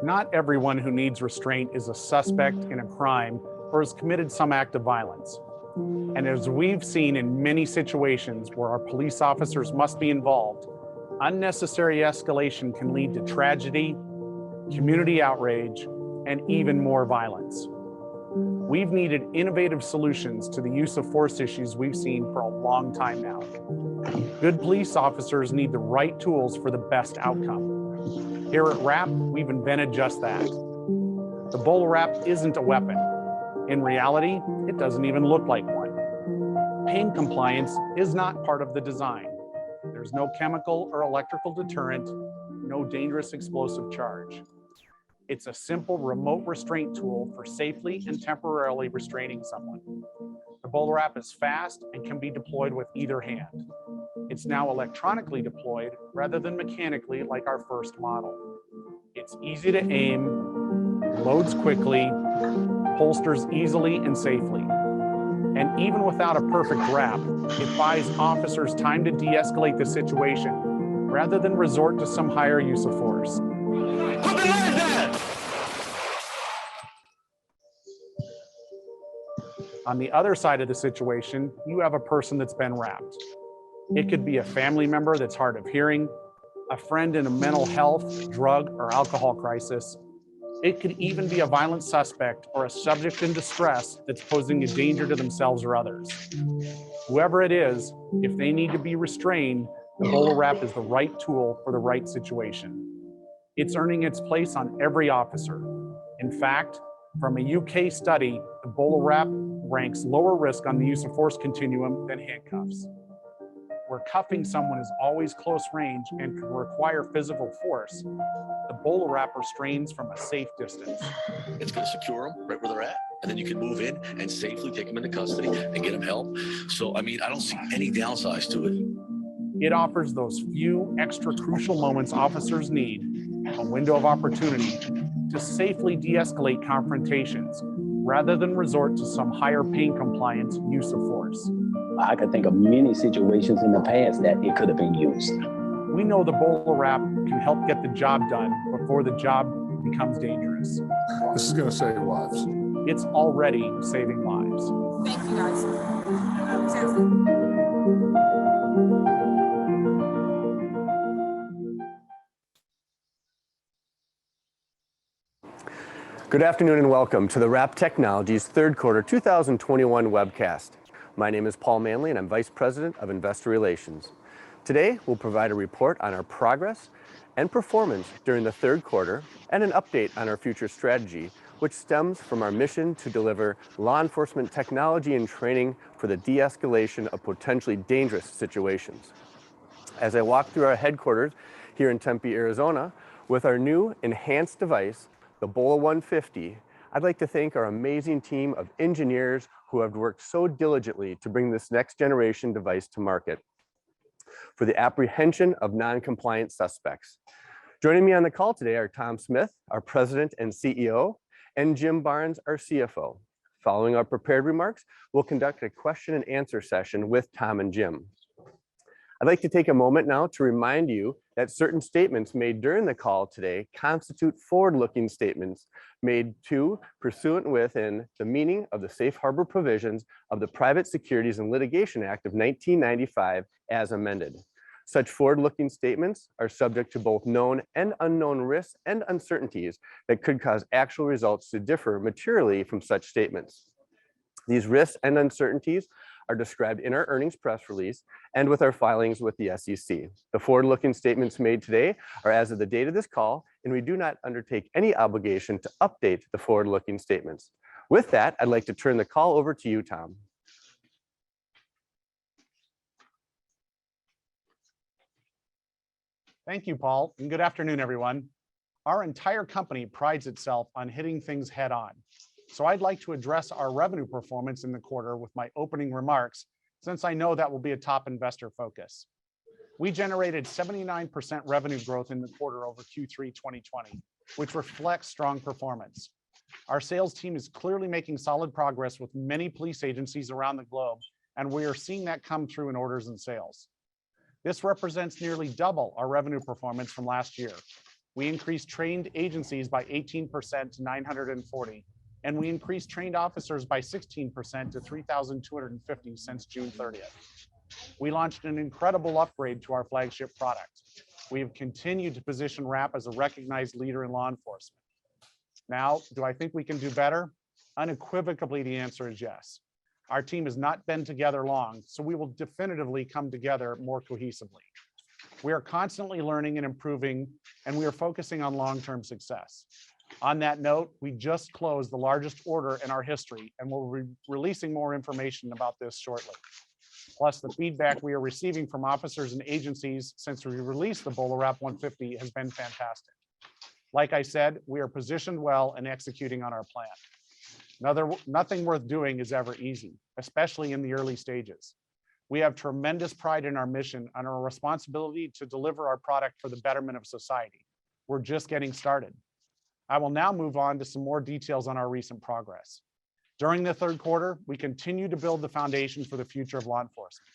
Not everyone who needs restraint is a suspect in a crime or has committed some act of violence. And as we've seen in many situations where our police officers must be involved, unnecessary escalation can lead to tragedy, community outrage, and even more violence. We've needed innovative solutions to the use of force issues we've seen for a long time now. Good police officers need the right tools for the best outcome. Here at WRAP, we've invented just that. The bowler wrap isn't a weapon. In reality, it doesn't even look like one. Pain compliance is not part of the design. There's no chemical or electrical deterrent, no dangerous explosive charge. It's a simple remote restraint tool for safely and temporarily restraining someone. The bowler wrap is fast and can be deployed with either hand. It's now electronically deployed rather than mechanically like our first model. It's easy to aim, loads quickly, holsters easily and safely. And even without a perfect wrap, it buys officers time to de-escalate the situation rather than resort to some higher use of force. Put the knife down! On the other side of the situation, you have a person that's been wrapped. It could be a family member that's hard of hearing, a friend in a mental health, drug, or alcohol crisis. It could even be a violent suspect or a subject in distress that's posing a danger to themselves or others. Whoever it is, if they need to be restrained, the bowler wrap is the right tool for the right situation. It's earning its place on every officer. In fact, from a UK study, the bowler wrap ranks lower risk on the use of force continuum than handcuffs. Where cuffing someone is always close range and can require physical force, the bowler wrap restrains from a safe distance. It's going to secure them right where they're at, and then you can move in and safely take them into custody and get them help. So, I mean, I don't see any downsides to it. It offers those few extra crucial moments officers need, a window of opportunity, to safely de-escalate confrontations, rather than resort to some higher pain compliance use of force. I could think of many situations in the past that it could have been used. We know the bowler wrap can help get the job done before the job becomes dangerous. This is going to save lives. It's already saving lives. Thank you, guys. Good afternoon and welcome to the WRAP Technologies third quarter 2021 webcast. My name is Paul Manley and I'm Vice President of Investor Relations. Today, we'll provide a report on our progress and performance during the third quarter and an update on our future strategy, which stems from our mission to deliver law enforcement technology and training for the de-escalation of potentially dangerous situations. As I walk through our headquarters here in Tempe, Arizona, with our new enhanced device, the BOLA 150, I'd like to thank our amazing team of engineers who have worked so diligently to bring this next generation device to market for the apprehension of non-compliant suspects. Joining me on the call today are Tom Smith, our President and CEO, and Jim Barnes, our CFO. Following our prepared remarks, we'll conduct a question and answer session with Tom and Jim. I'd like to take a moment now to remind you that certain statements made during the call today constitute forward-looking statements made to, pursuant within the meaning of the safe harbor provisions of the Private Securities and Litigation Act of 1995 as amended. Such forward-looking statements are subject to both known and unknown risks and uncertainties that could cause actual results to differ materially from such statements. These risks and uncertainties are described in our earnings press release and with our filings with the SEC. The forward-looking statements made today are as of the date of this call, and we do not undertake any obligation to update the forward-looking statements. With that, I'd like to turn the call over to you, Tom. Thank you, Paul, and good afternoon, everyone. Our entire company prides itself on hitting things head on. So I'd like to address our revenue performance in the quarter with my opening remarks, since I know that will be a top investor focus. We generated 79% revenue growth in the quarter over Q3 2020, which reflects strong performance. Our sales team is clearly making solid progress with many police agencies around the globe, and we are seeing that come through in orders and sales. This represents nearly double our revenue performance from last year. We increased trained agencies by 18% to 940, and we increased trained officers by 16% to 3,250 since June 30th. We launched an incredible upgrade to our flagship product. We have continued to position WRAP as a recognized leader in law enforcement. Now, do I think we can do better? Unequivocally, the answer is yes. Our team has not been together long, so we will definitively come together more cohesively. We are constantly learning and improving, and we are focusing on long-term success. On that note, we just closed the largest order in our history, and we'll be releasing more information about this shortly. Plus, the feedback we are receiving from officers and agencies since we released the BolaWrap 150 has been fantastic. Like I said, we are positioned well and executing on our plan. Nothing worth doing is ever easy, especially in the early stages. We have tremendous pride in our mission and our responsibility to deliver our product for the betterment of society. We're just getting started. I will now move on to some more details on our recent progress. During the third quarter, we continue to build the foundation for the future of law enforcement.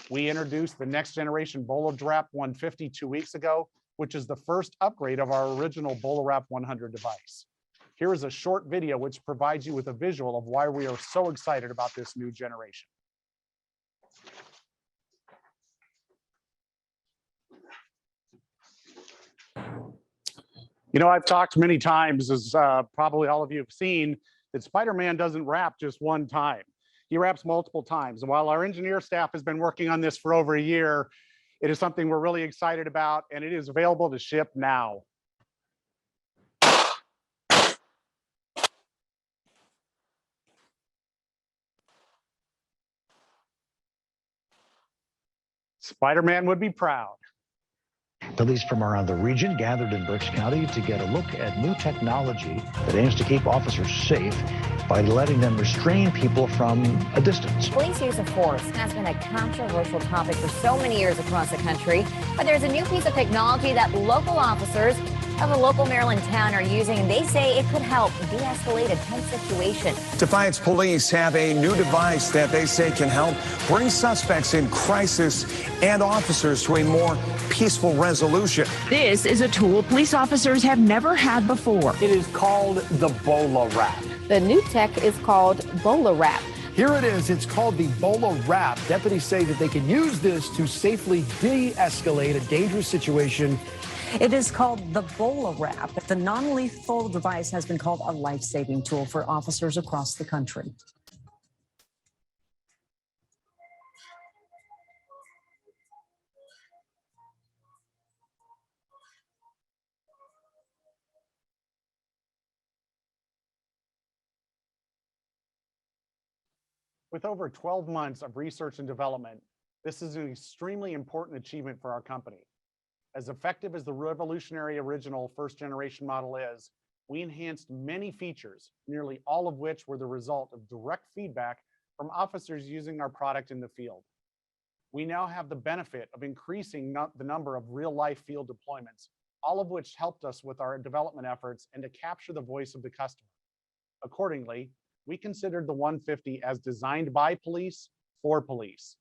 We introduced the next generation BolaWrap 150 2 weeks ago, which is the first upgrade of our original BolaWrap 100 device. Here is a short video which provides you with a visual of why we are so excited about this new generation. You know, I've talked many times, as probably all of you have seen, that Spider-Man doesn't wrap just one time. He wraps multiple times. And while our engineer staff has been working on this for over a year, it is something we're really excited about, and it is available to ship now. Spider-Man would be proud. Police from around the region gathered in Berks County to get a look at new technology that aims to keep officers safe by letting them restrain people from a distance. Police use of force has been a controversial topic for so many years across the country, but there's a new piece of technology that local officers of a local Maryland town are using, and they say it could help de-escalate a tense situation. Defiance police have a new device that they say can help bring suspects in crisis and officers to a more peaceful resolution. This is a tool police officers have never had before. It is called the BolaWrap. The new tech is called BolaWrap. Here it is. It's called the BolaWrap. Deputies say that they can use this to safely de-escalate a dangerous situation. It is called the BolaWrap. The non-lethal device has been called a life-saving tool for officers across the country. With over 12 months of research and development, this is an extremely important achievement for our company. As effective as the revolutionary original first generation model is, we enhanced many features, nearly all of which were the result of direct feedback from officers using our product in the field. We now have the benefit of increasing the number of real-life field deployments, all of which helped us with our development efforts and to capture the voice of the customer. Accordingly, we considered the 150 as designed by police for police.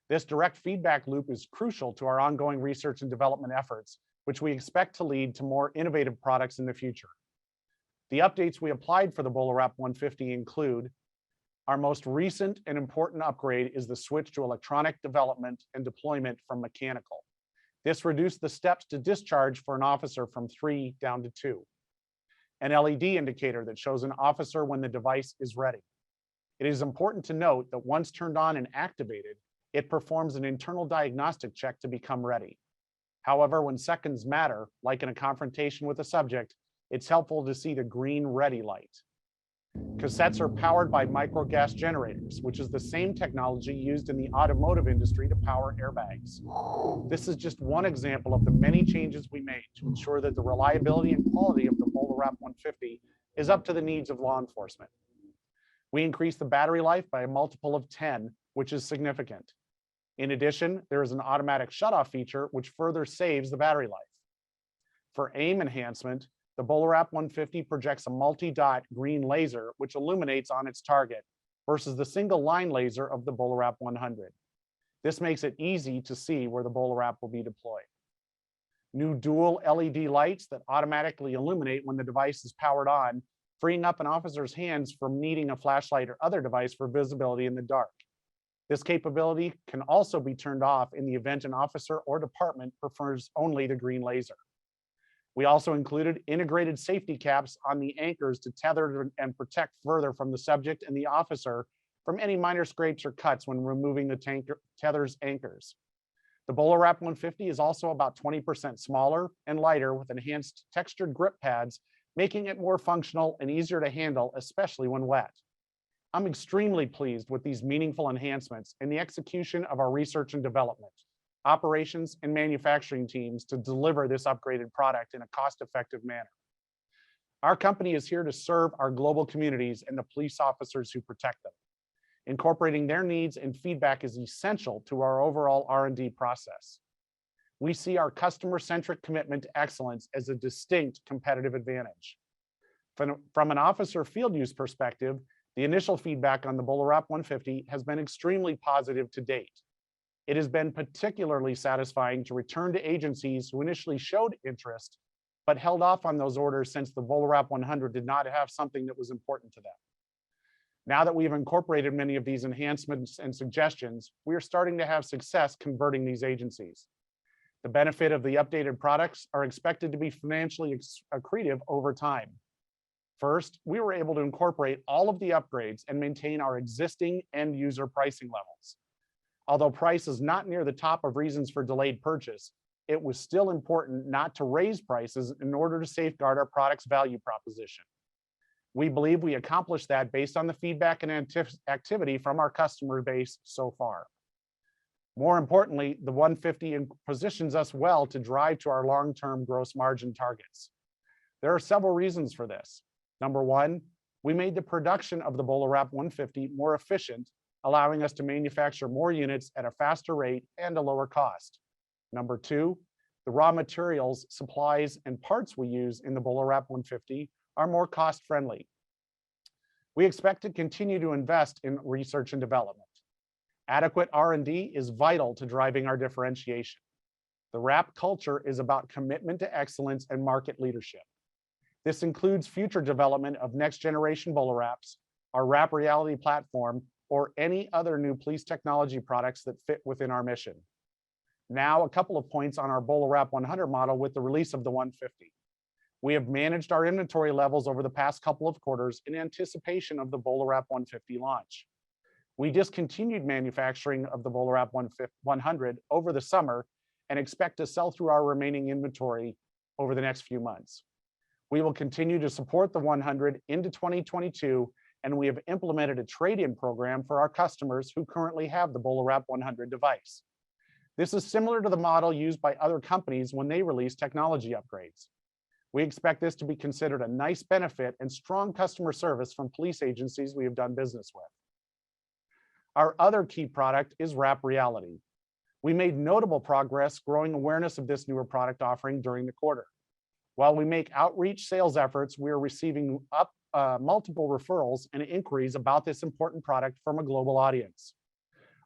This direct feedback loop is crucial to our ongoing research and development efforts, which we expect to lead to more innovative products in the future. The updates we applied for the BolaWrap 150 include: our most recent and important upgrade is the switch to electronic development and deployment from mechanical. This reduced the steps to discharge for an officer from 3 down to 2. An LED indicator that shows an officer when the device is ready. It is important to note that once turned on and activated, it performs an internal diagnostic check to become ready. However, when seconds matter, like in a confrontation with a subject, it's helpful to see the green ready light. Cassettes are powered by microgas generators, which is the same technology used in the automotive industry to power airbags. This is just one example of the many changes we made to ensure that the reliability and quality of the BolaWrap 150 is up to the needs of law enforcement. We increased the battery life by a multiple of 10, which is significant. In addition, there is an automatic shutoff feature which further saves the battery life. For aim enhancement, the BolaWrap 150 projects a multi-dot green laser which illuminates on its target versus the single line laser of the BolaWrap 100. This makes it easy to see where the BolaWrap will be deployed. new dual LED lights that automatically illuminate when the device is powered on, freeing up an officer's hands from needing a flashlight or other device for visibility in the dark. This capability can also be turned off in the event an officer or department prefers only the green laser. We also included integrated safety caps on the anchors to tether and protect further from the subject and the officer from any minor scrapes or cuts when removing the tether's anchors. The BolaWrap 150 is also about 20% smaller and lighter with enhanced textured grip pads, making it more functional and easier to handle, especially when wet. I'm extremely pleased with these meaningful enhancements in the execution of our research and development, operations, and manufacturing teams to deliver this upgraded product in a cost-effective manner. Our company is here to serve our global communities and the police officers who protect them. Incorporating their needs and feedback is essential to our overall R&D process. We see our customer-centric commitment to excellence as a distinct competitive advantage. From an officer field use perspective, the initial feedback on the BolaWrap 150 has been extremely positive to date. It has been particularly satisfying to return to agencies who initially showed interest, but held off on those orders since the BolaWrap 100 did not have something that was important to them. Now that we've incorporated many of these enhancements and suggestions, we are starting to have success converting these agencies. The benefit of the updated products are expected to be financially accretive over time. First, we were able to incorporate all of the upgrades and maintain our existing end user pricing levels. Although price is not near the top of reasons for delayed purchase, it was still important not to raise prices in order to safeguard our product's value proposition. We believe we accomplished that based on the feedback and activity from our customer base so far. More importantly, the 150 positions us well to drive to our long-term gross margin targets. There are several reasons for this. Number one, we made the production of the BolaWrap 150 more efficient, allowing us to manufacture more units at a faster rate and a lower cost. Number two, the raw materials, supplies, and parts we use in the BolaWrap 150 are more cost-friendly. We expect to continue to invest in research and development. Adequate R&D is vital to driving our differentiation. The wrap culture is about commitment to excellence and market leadership. This includes future development of next-generation BolaWraps, our Wrap Reality platform, or any other new police technology products that fit within our mission. Now, a couple of points on our BolaWrap 100 model with the release of the 150. We have managed our inventory levels over the past couple of quarters in anticipation of the BolaWrap 150 launch. We discontinued manufacturing of the BolaWrap 100 over the summer and expect to sell through our remaining inventory over the next few months. We will continue to support the 100 into 2022, and we have implemented a trade-in program for our customers who currently have the BolaWrap 100 device. This is similar to the model used by other companies when they release technology upgrades. We expect this to be considered a nice benefit and strong customer service from police agencies we have done business with. Our other key product is Wrap Reality. We made notable progress growing awareness of this newer product offering during the quarter. While we make outreach sales efforts, we are receiving multiple referrals and inquiries about this important product from a global audience.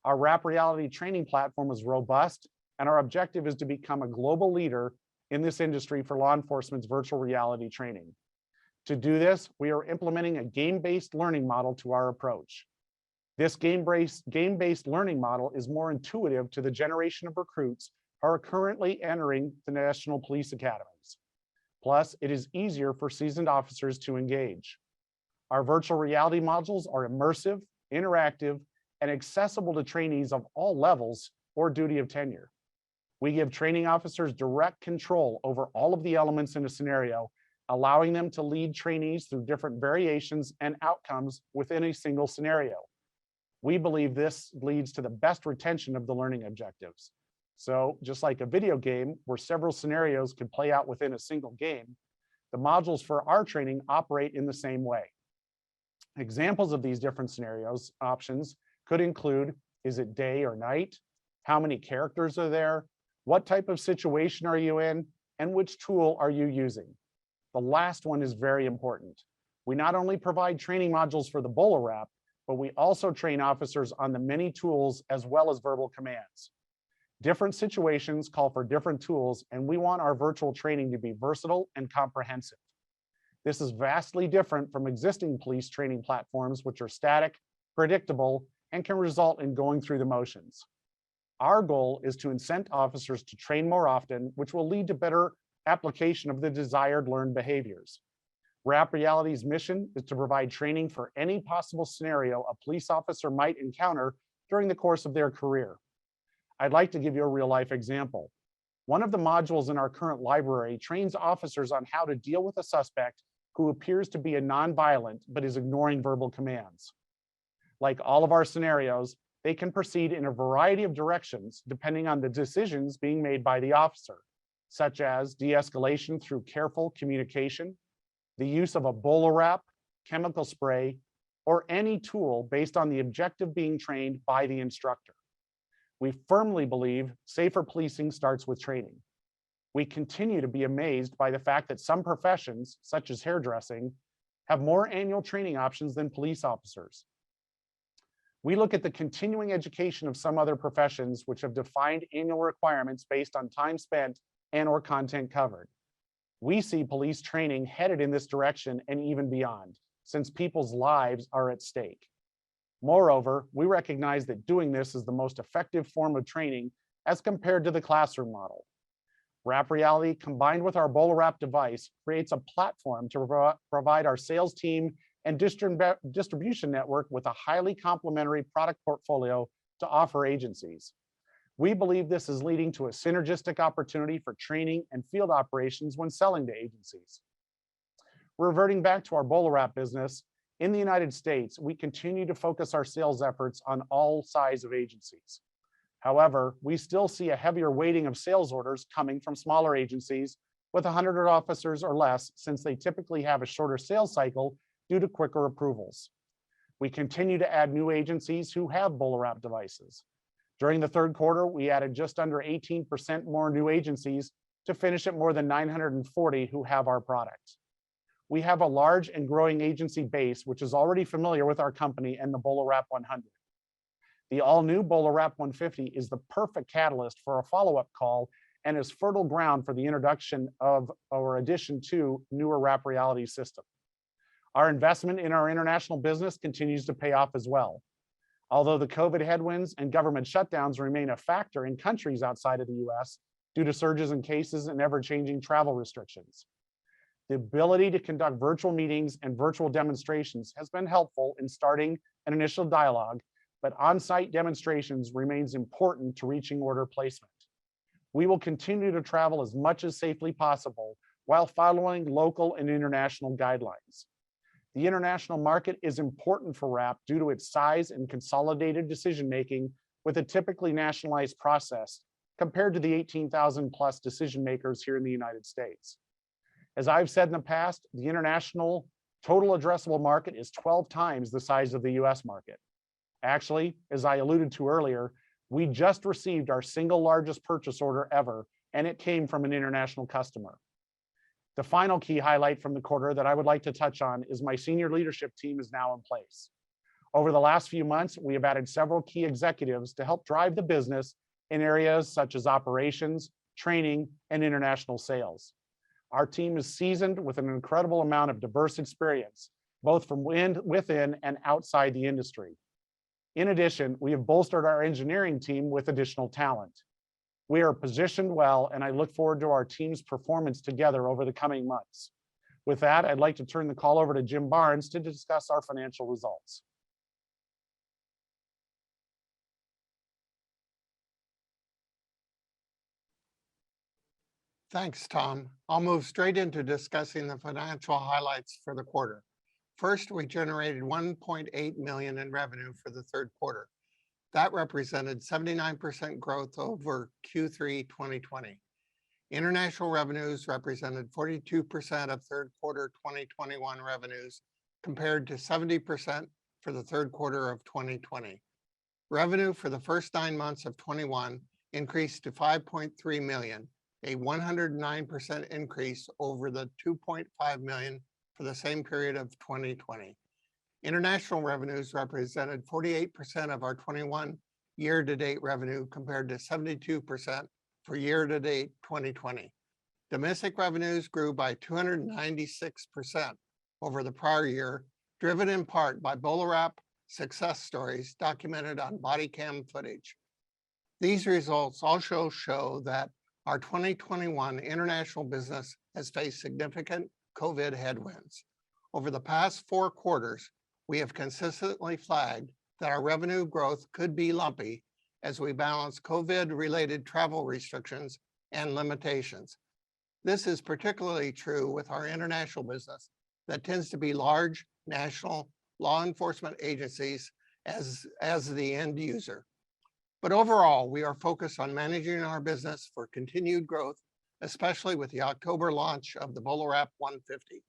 Our Wrap Reality training platform is robust, and our objective is to become a global leader in this industry for law enforcement's virtual reality training. To do this, we are implementing a game-based learning model to our approach. This game-based learning model is more intuitive to the generation of recruits who are currently entering the National Police Academies. Plus, it is easier for seasoned officers to engage. Our virtual reality modules are immersive, interactive, and accessible to trainees of all levels or duty of tenure. We give training officers direct control over all of the elements in a scenario, allowing them to lead trainees through different variations and outcomes within a single scenario. We believe this leads to the best retention of the learning objectives. So just like a video game where several scenarios could play out within a single game, the modules for our training operate in the same way. Examples of these different scenarios options could include, is it day or night? How many characters are there? What type of situation are you in? And which tool are you using? The last one is very important. We not only provide training modules for the BolaWrap, but we also train officers on the many tools as well as verbal commands. Different situations call for different tools, and we want our virtual training to be versatile and comprehensive. This is vastly different from existing police training platforms, which are static, predictable, and can result in going through the motions. Our goal is to incent officers to train more often, which will lead to better application of the desired learned behaviors. Wrap Reality's mission is to provide training for any possible scenario a police officer might encounter during the course of their career. I'd like to give you a real-life example. One of the modules in our current library trains officers on how to deal with a suspect who appears to be a nonviolent but is ignoring verbal commands. Like all of our scenarios, they can proceed in a variety of directions depending on the decisions being made by the officer, such as de-escalation through careful communication, the use of a bolo wrap, chemical spray, or any tool based on the objective being trained by the instructor. We firmly believe safer policing starts with training. We continue to be amazed by the fact that some professions, such as hairdressing, have more annual training options than police officers. We look at the continuing education of some other professions which have defined annual requirements based on time spent and/or content covered. We see police training headed in this direction and even beyond, since people's lives are at stake. Moreover, we recognize that doing this is the most effective form of training as compared to the classroom model. Wrap Reality, combined with our Bolo Wrap device, creates a platform to provide our sales team and distribution network with a highly complementary product portfolio to offer agencies. We believe this is leading to a synergistic opportunity for training and field operations when selling to agencies. Reverting back to our Bolo Wrap business, in the United States, we continue to focus our sales efforts on all size of agencies. However, we still see a heavier weighting of sales orders coming from smaller agencies with 100 officers or less, since they typically have a shorter sales cycle due to quicker approvals. We continue to add new agencies who have Bolo Wrap devices. During the third quarter, we added just under 18% more new agencies to finish at more than 940 who have our product. We have a large and growing agency base, which is already familiar with our company and the Bolo Wrap 100. The all-new Bolo Wrap 150 is the perfect catalyst for a follow-up call and is fertile ground for the introduction of or addition to newer Wrap Reality system. Our investment in our international business continues to pay off as well. Although the COVID headwinds and government shutdowns remain a factor in countries outside of the US due to surges in cases and ever-changing travel restrictions. The ability to conduct virtual meetings and virtual demonstrations has been helpful in starting an initial dialogue, but on-site demonstrations remains important to reaching order placement. We will continue to travel as much as safely possible while following local and international guidelines. The international market is important for Wrap due to its size and consolidated decision-making with a typically nationalized process compared to the 18,000 plus decision makers here in the United States. As I've said in the past, the international total addressable market is 12 times the size of the US market. Actually, as I alluded to earlier, we just received our single largest purchase order ever, and it came from an international customer. The final key highlight from the quarter that I would like to touch on is my senior leadership team is now in place. Over the last few months, we have added several key executives to help drive the business in areas such as operations, training, and international sales. Our team is seasoned with an incredible amount of diverse experience, both from within and outside the industry. In addition, we have bolstered our engineering team with additional talent. We are positioned well, and I look forward to our team's performance together over the coming months. With that, I'd like to turn the call over to Jim Barnes to discuss our financial results. Thanks, Tom. I'll move straight into discussing the financial highlights for the quarter. First, we generated $1.8 million in revenue for the third quarter. That represented 79% growth over Q3 2020. International revenues represented 42% of third quarter 2021 revenues, compared to 70% for the third quarter of 2020. Revenue for the first 9 months of 21 increased to $5.3 million, a 109% increase over the $2.5 million for the same period of 2020. International revenues represented 48% of our 21 year-to-date revenue compared to 72% for year-to-date 2020. Domestic revenues grew by 296% over the prior year, driven in part by BolaWrap success stories documented on body cam footage. These results also show that our 2021 international business has faced significant COVID headwinds. Over the past 4 quarters, we have consistently flagged that our revenue growth could be lumpy as we balance COVID-related travel restrictions and limitations. This is particularly true with our international business that tends to be large national law enforcement agencies as the end user. But overall, we are focused on managing our business for continued growth, especially with the October launch of the BolaWrap 150.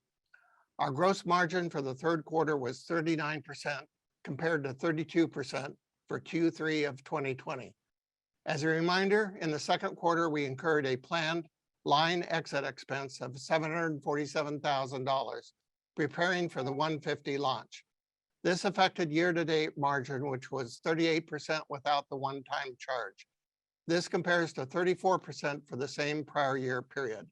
Our gross margin for the third quarter was 39% compared to 32% for Q3 of 2020. As a reminder, in the second quarter, we incurred a planned line exit expense of $747,000, preparing for the 150 launch. This affected year-to-date margin, which was 38% without the one-time charge. This compares to 34% for the same prior year period.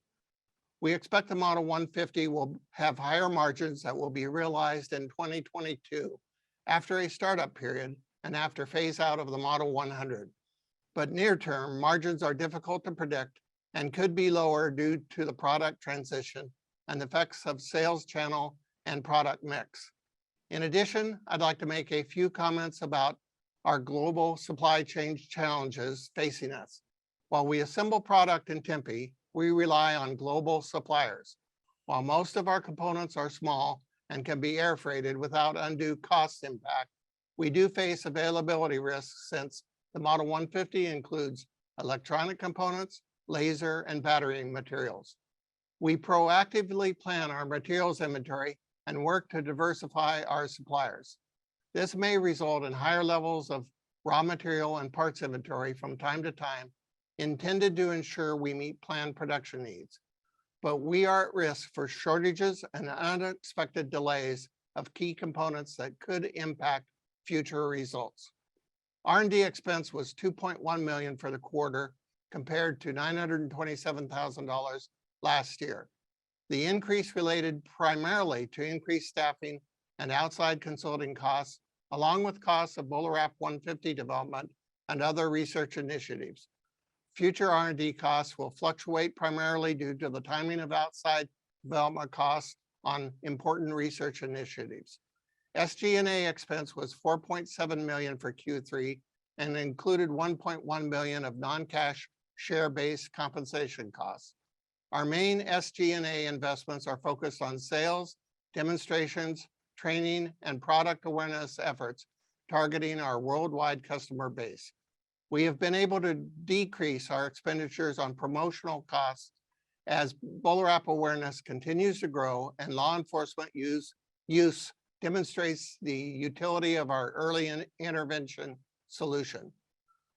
We expect the Model 150 will have higher margins that will be realized in 2022 after a startup period and after phase out of the Model 100. But near term, margins are difficult to predict and could be lower due to the product transition and the effects of sales channel and product mix. In addition, I'd like to make a few comments about our global supply chain challenges facing us. While we assemble product in Tempe, we rely on global suppliers. While most of our components are small and can be air freighted without undue cost impact, we do face availability risks since the Model 150 includes electronic components, laser, and battery materials. We proactively plan our materials inventory and work to diversify our suppliers. This may result in higher levels of raw material and parts inventory from time to time, intended to ensure we meet planned production needs. But we are at risk for shortages and unexpected delays of key components that could impact future results. R&D expense was $2.1 million for the quarter compared to $927,000 last year. The increase related primarily to increased staffing and outside consulting costs, along with costs of BolaWrap 150 development and other research initiatives. Future R&D costs will fluctuate primarily due to the timing of outside development costs on important research initiatives. SG&A expense was $4.7 million for Q3 and included $1.1 million of non-cash share-based compensation costs. Our main SG&A investments are focused on sales, demonstrations, training, and product awareness efforts targeting our worldwide customer base. We have been able to decrease our expenditures on promotional costs as BolaWrap awareness continues to grow and law enforcement use demonstrates the utility of our early intervention solution.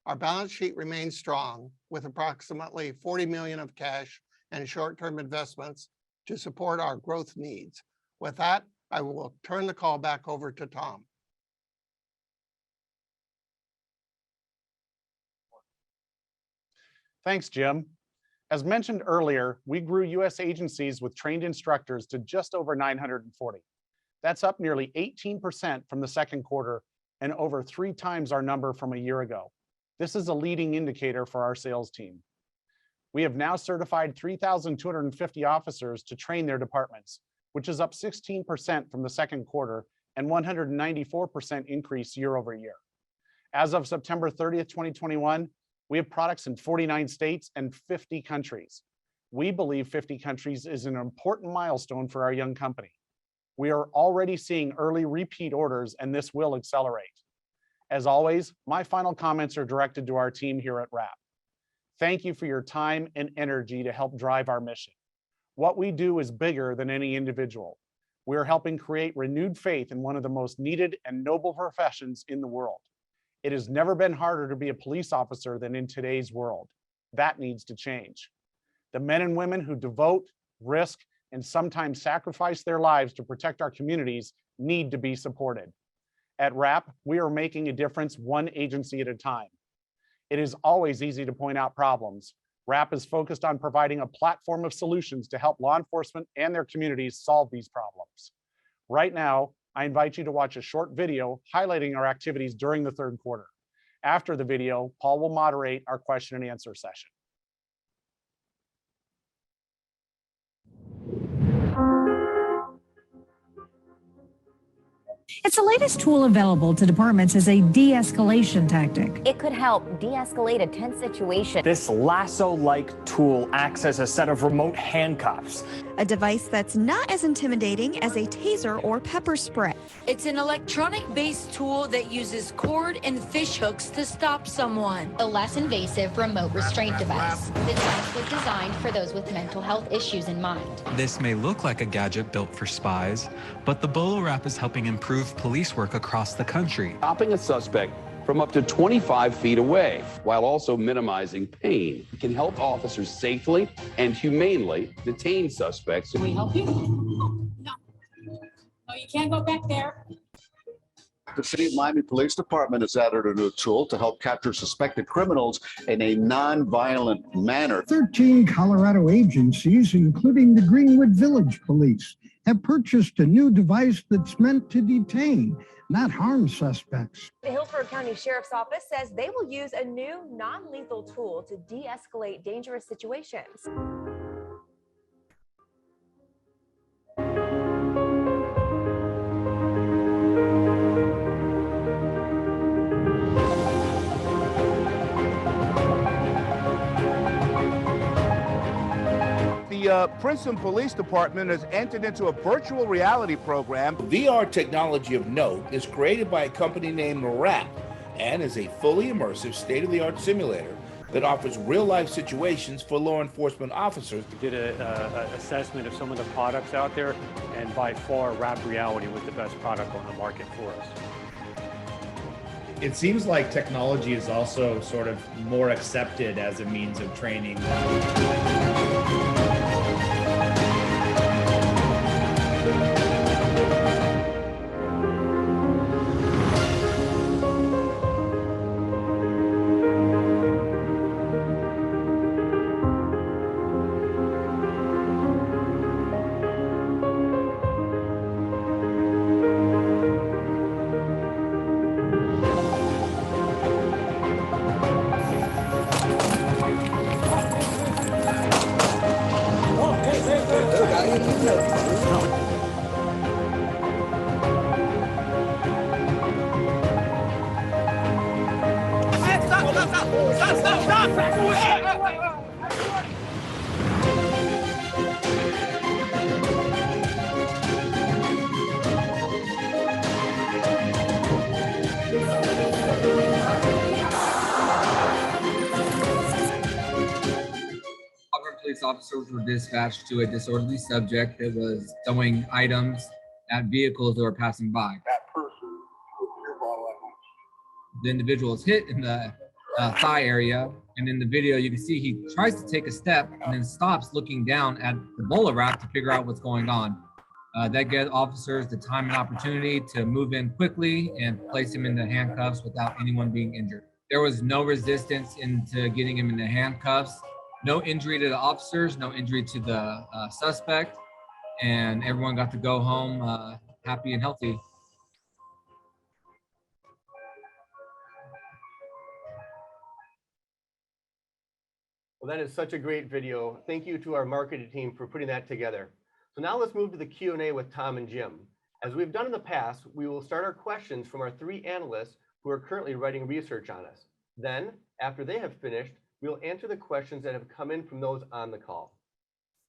Our balance sheet remains strong with approximately $40 million of cash and short-term investments to support our growth needs. With that, I will turn the call back over to Tom. Thanks, Jim. As mentioned earlier, we grew U.S. agencies with trained instructors to just over 940. That's up nearly 18% from the second quarter and over 3 times our number from a year ago. This is a leading indicator for our sales team. We have now certified 3,250 officers to train their departments, which is up 16% from the second quarter and 194% increase year over year. As of September 30th, 2021, we have products in 49 states and 50 countries. We believe 50 countries is an important milestone for our young company. We are already seeing early repeat orders, and this will accelerate. As always, my final comments are directed to our team here at WRAP. Thank you for your time and energy to help drive our mission. What we do is bigger than any individual. We are helping create renewed faith in one of the most needed and noble professions in the world. It has never been harder to be a police officer than in today's world. That needs to change. The men and women who devote, risk, and sometimes sacrifice their lives to protect our communities need to be supported. At WRAP, we are making a difference one agency at a time. It is always easy to point out problems. WRAP is focused on providing a platform of solutions to help law enforcement and their communities solve these problems. Right now, I invite you to watch a short video highlighting our activities during the third quarter. After the video, Paul will moderate our question and answer session. It's the latest tool available to departments as a de-escalation tactic. It could help de-escalate a tense situation. This lasso-like tool acts as a set of remote handcuffs. A device that's not as intimidating as a taser or pepper spray. It's an electronic-based tool that uses cord and fish hooks to stop someone. A less invasive remote restraint device. The device was designed for those with mental health issues in mind. This may look like a gadget built for spies, but the Bolo Wrap is helping improve police work across the country. Stopping a suspect from up to 25 feet away, while also minimizing pain. It can help officers safely and humanely detain suspects. Can we help you? No. No, you can't go back there. The City of Miami Police Department has added a new tool to help capture suspected criminals in a non-violent manner. 13 Colorado agencies, including the Greenwood Village Police, have purchased a new device that's meant to detain, not harm suspects. The Hillsborough County Sheriff's Office says they will use a new non-lethal tool to de-escalate dangerous situations. The Princeton Police Department has entered into a virtual reality program. VR technology of note is created by a company named WRAP and is a fully immersive, state-of-the-art simulator that offers real-life situations for law enforcement officers. We did an assessment of some of the products out there, and by far, WRAP Reality was the best product on the market for us. It seems like technology is also sort of more accepted as a means of training. Police officers were dispatched to a disorderly subject that was throwing items at vehicles that were passing by. The individual is hit in the thigh area, and in the video you can see he tries to take a step and then stops looking down at the Bolo Wrap to figure out what's going on. That gives officers the time and opportunity to move in quickly and place him into handcuffs without anyone being injured. There was no resistance into getting him into handcuffs. No injury to the officers, no injury to the suspect, and everyone got to go home happy and healthy. Well, that is such a great video. Thank you to our marketing team for putting that together. So now let's move to the Q&A with Tom and Jim. As we've done in the past, we will start our questions from our three analysts who are currently writing research on us. Then, after they have finished, we'll answer the questions that have come in from those on the call.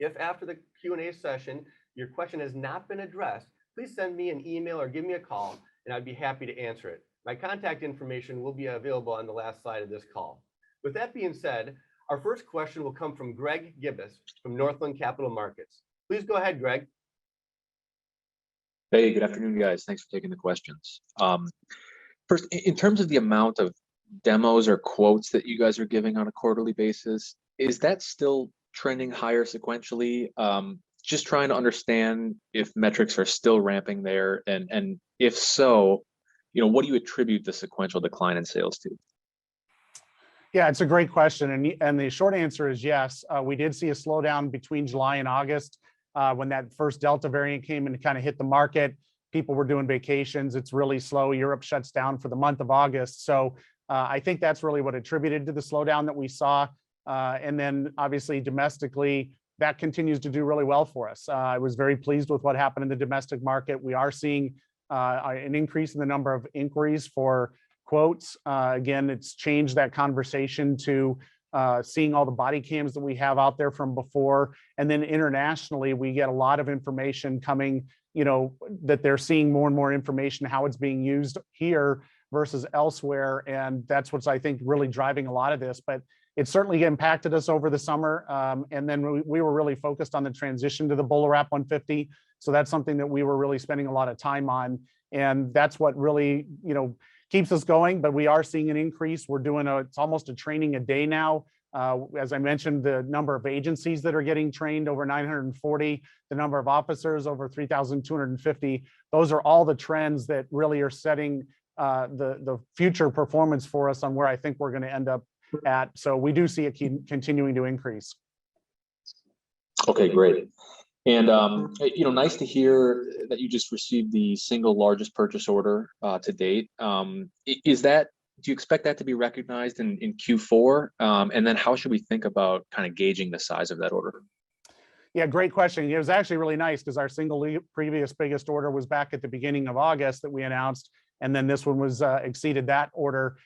If after the Q&A session, your question has not been addressed, please send me an email or give me a call, and I'd be happy to answer it. My contact information will be available on the last slide of this call. With that being said, our first question will come from Greg Gibbous from Northland Capital Markets. Please go ahead, Greg. Hey, good afternoon, guys. Thanks for taking the questions. First, in terms of the amount of demos or quotes that you guys are giving on a quarterly basis, is that still trending higher sequentially? Just trying to understand if metrics are still ramping there, and if so, what do you attribute the sequential decline in sales to? Yeah, it's a great question. And the short answer is yes. We did see a slowdown between July and August when that first Delta variant came and kind of hit the market. People were doing vacations. It's really slow. Europe shuts down for the month of August. So I think that's really what attributed to the slowdown that we saw. And then obviously domestically, that continues to do really well for us. I was very pleased with what happened in the domestic market. We are seeing an increase in the number of inquiries for quotes. Again, it's changed that conversation to seeing all the body cams that we have out there from before. And then internationally, we get a lot of information coming, that they're seeing more and more information, how it's being used here versus elsewhere. And that's what's, I think, really driving a lot of this. But it certainly impacted us over the summer. And then we were really focused on the transition to the BolaWrap 150. So that's something that we were really spending a lot of time on. And that's what really, keeps us going. But we are seeing an increase. We're doing it's almost a training a day now. As I mentioned, the number of agencies that are getting trained, over 940, the number of officers, over 3,250. Those are all the trends that really are setting the future performance for us on where I think we're going to end up at. So we do see it continuing to increase. Okay, great. And nice to hear that you just received the single largest purchase order to date. Do you expect that to be recognized in Q4? And then how should we think about kind of gauging the size of that order? Yeah, great question. It was actually really nice because our previous biggest order was back at the beginning of August that we announced, and then this one was exceeded that order.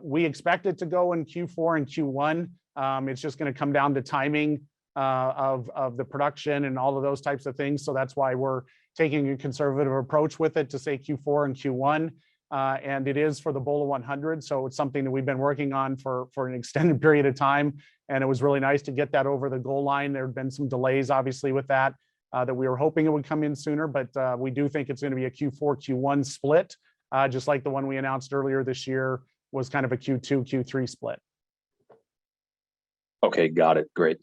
We expect it to go in Q4 and Q1. It's just going to come down to timing of the production and all of those types of things. So that's why we're taking a conservative approach with it to say Q4 and Q1. And it is for the Bola 100. So it's something that we've been working on for an extended period of time. And it was really nice to get that over the goal line. There have been some delays, obviously, with that we were hoping it would come in sooner. But we do think it's going to be a Q4, Q1 split, just like the one we announced earlier this year was kind of a Q2, Q3 split. Okay, got it. Great.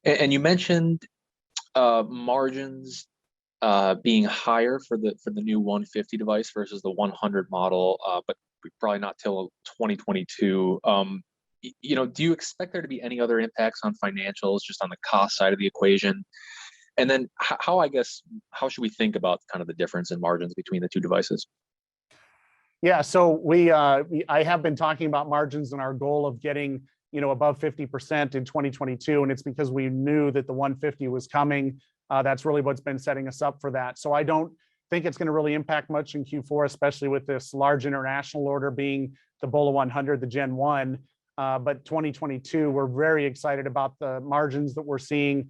And you mentioned margins being higher for the new 150 device versus the 100 model, but probably not till 2022. Do you expect there to be any other impacts on financials, just on the cost side of the equation? And then how should we think about kind of the difference in margins between the two devices? Yeah, so I have been talking about margins and our goal of getting above 50% in 2022, and it's because we knew that the 150 was coming. That's really what's been setting us up for that. So I don't think it's going to really impact much in Q4, especially with this large international order being the Bola 100, the Gen 1. But 2022, we're very excited about the margins that we're seeing,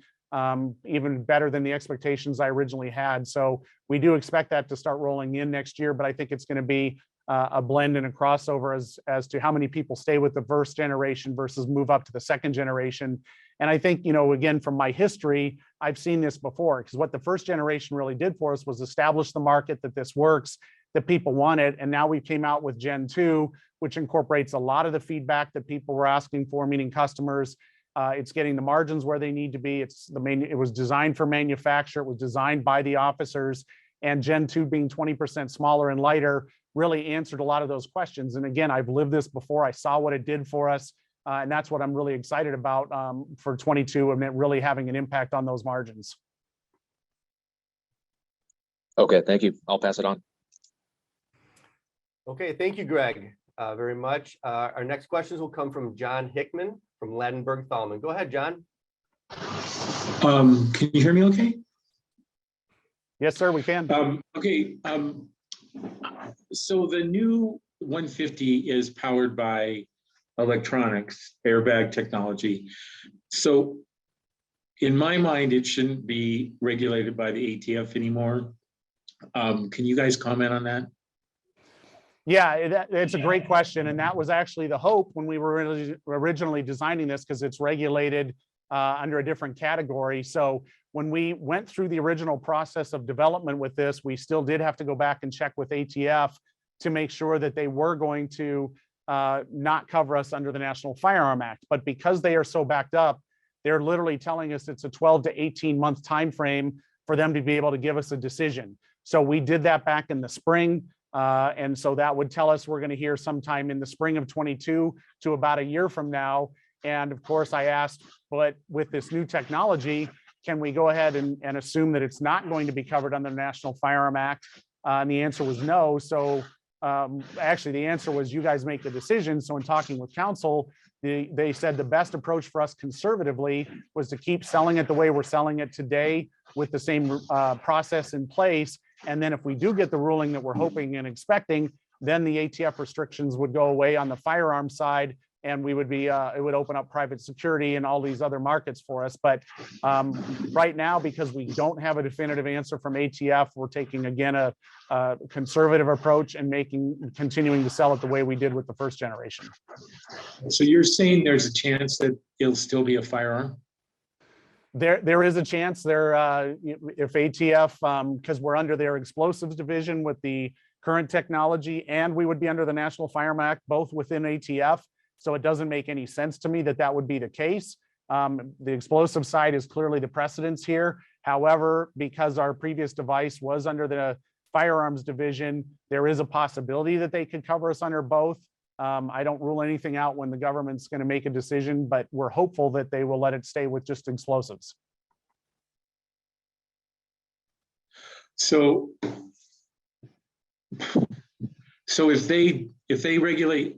even better than the expectations I originally had. So we do expect that to start rolling in next year, but I think it's going to be a blend and a crossover as to how many people stay with the first generation versus move up to the second generation. And I think, again, from my history, I've seen this before, because what the first generation really did for us was establish the market that this works, that people want it. And now we came out with Gen 2, which incorporates a lot of the feedback that people were asking for, meaning customers. It's getting the margins where they need to be. It was designed for manufacture. It was designed by the officers. And Gen 2 being 20% smaller and lighter really answered a lot of those questions. And again, I've lived this before. I saw what it did for us. And that's what I'm really excited about for 22, and it really having an impact on those margins. Okay, thank you. I'll pass it on. Okay, thank you, Greg, very much. Our next questions will come from John Hickman from Ladenburg Thalmann. Go ahead, John. Can you hear me okay? Yes, sir, we can. Okay, so the new 150 is powered by electronics, airbag technology. So in my mind, it shouldn't be regulated by the ATF anymore. Can you guys comment on that? Yeah, it's a great question. And that was actually the hope when we were originally designing this, because it's regulated under a different category. So when we went through the original process of development with this, we still did have to go back and check with ATF to make sure that they were going to not cover us under the National Firearm Act. But because they are so backed up, they're literally telling us it's a 12 to 18 month time frame for them to be able to give us a decision. So we did that back in the spring. And so that would tell us we're going to hear sometime in the spring of 22 to about a year from now. And of course, I asked, but with this new technology, can we go ahead and assume that it's not going to be covered under the National Firearm Act? And the answer was no. So actually, the answer was you guys make the decision. So in talking with counsel, they said the best approach for us conservatively was to keep selling it the way we're selling it today with the same process in place. And then if we do get the ruling that we're hoping and expecting, then the ATF restrictions would go away on the firearm side, and we would be it would open up private security and all these other markets for us. But right now, because we don't have a definitive answer from ATF, we're taking again a conservative approach and continuing to sell it the way we did with the first generation. So you're saying there's a chance that it'll still be a firearm? There is a chance there if ATF, because we're under their explosives division with the current technology, and we would be under the National Firearm Act, both within ATF. So it doesn't make any sense to me that that would be the case. The explosive side is clearly the precedence here. However, because our previous device was under the firearms division, there is a possibility that they could cover us under both. I don't rule anything out when the government's going to make a decision, but we're hopeful that they will let it stay with just explosives. So if they regulate